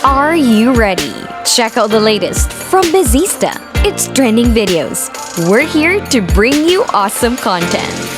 Are you ready? Check out the latest from Bizista. It's trending videos. We're here to bring you awesome content.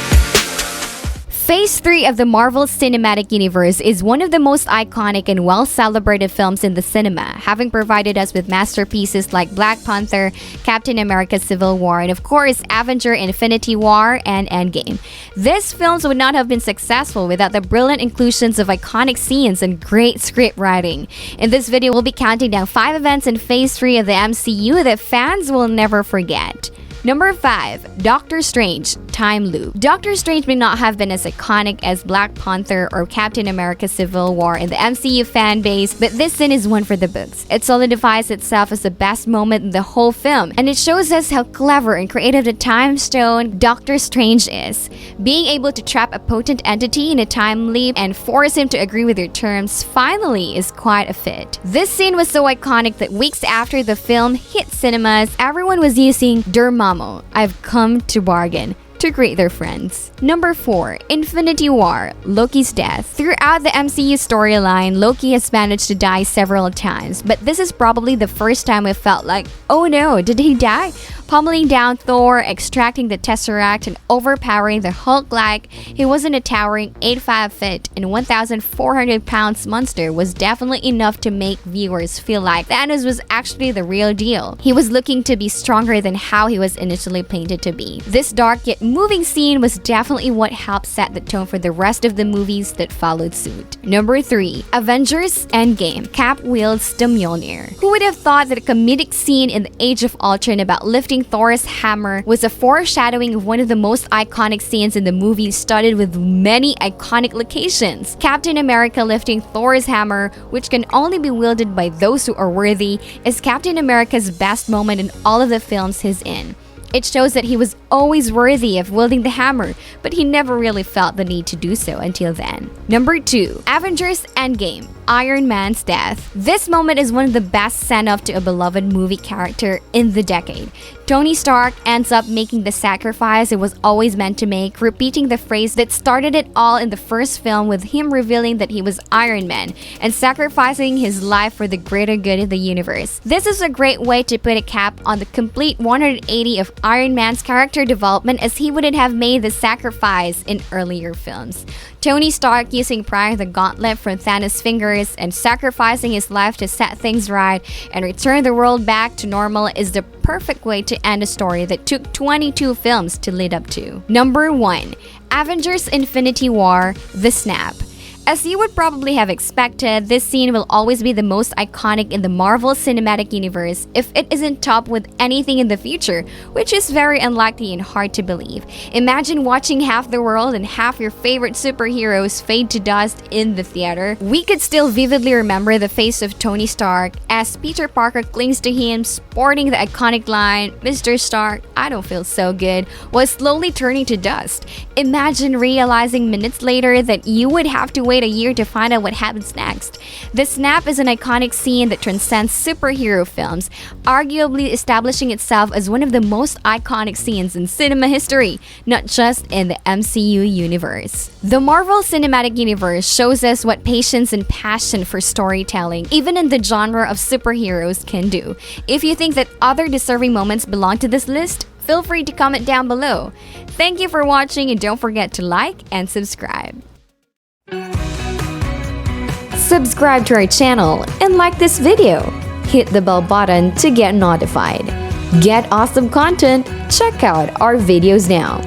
Phase 3 of the Marvel Cinematic Universe is one of the most iconic and well-celebrated films in the cinema, having provided us with masterpieces like Black Panther, Captain America Civil War, and of course, Avenger, Infinity War, and Endgame. These films would not have been successful without the brilliant inclusions of iconic scenes and great script writing. In this video, we'll be counting down 5 events in Phase 3 of the MCU that fans will never forget. Number 5. Doctor Strange Time Loop. Doctor Strange may not have been as iconic as Black Panther or Captain America Civil War in the MCU fan base, but this scene is one for the books. It solidifies itself as the best moment in the whole film, and it shows us how clever and creative the time stone Doctor Strange is. Being able to trap a potent entity in a time leap and force him to agree with your terms finally is quite a fit. This scene was so iconic that weeks after the film hit cinemas, everyone was using Dormammu, I've come to bargain, to greet their friends. Number 4. Infinity War Loki's death. Throughout the MCU storyline, Loki has managed to die several times, but this is probably the first time we felt like, oh no, did he die? Pummeling down Thor, extracting the Tesseract, and overpowering the Hulk like he wasn't a towering 8'5" feet and 1,400 pounds monster was definitely enough to make viewers feel like Thanos was actually the real deal. He was looking to be stronger than how he was initially painted to be. This dark yet moving scene was definitely what helped set the tone for the rest of the movies that followed suit. Number 3. Avengers Endgame Cap wields the Mjolnir. Who would have thought that a comedic scene in the Age of Ultron about lifting Thor's hammer was a foreshadowing of one of the most iconic scenes in the movie, studded with many iconic locations. Captain America lifting Thor's hammer, which can only be wielded by those who are worthy, is Captain America's best moment in all of the films he's in. It shows that he was always worthy of wielding the hammer, but he never really felt the need to do so until then. Number 2. Avengers Endgame Iron Man's death. This moment is one of the best send-off to a beloved movie character in the decade. Tony Stark ends up making the sacrifice it was always meant to make, repeating the phrase that started it all in the first film with him revealing that he was Iron Man and sacrificing his life for the greater good of the universe. This is a great way to put a cap on the complete 180 of Iron Man's character development, as he wouldn't have made the sacrifice in earlier films. Tony Stark using prying the gauntlet from Thanos' fingers and sacrificing his life to set things right and return the world back to normal is the perfect way to end a story that took 22 films to lead up to. Number 1. Avengers Infinity War The Snap. As you would probably have expected, this scene will always be the most iconic in the Marvel Cinematic Universe if it isn't topped with anything in the future, which is very unlikely and hard to believe. Imagine watching half the world and half your favorite superheroes fade to dust in the theater. We could still vividly remember the face of Tony Stark as Peter Parker clings to him, sporting the iconic line, "Mr. Stark, I don't feel so good," while slowly turning to dust. Imagine realizing minutes later that you would have to wait a year to find out what happens next. The snap is an iconic scene that transcends superhero films, arguably establishing itself as one of the most iconic scenes in cinema history, not just in the MCU universe. The Marvel Cinematic Universe shows us what patience and passion for storytelling, even in the genre of superheroes, can do. If you think that other deserving moments belong to this list, feel free to comment down below. Thank you for watching, and don't forget to like and subscribe. Subscribe to our channel and like this video. Hit the bell button to get notified. Get awesome content? Check out our videos now.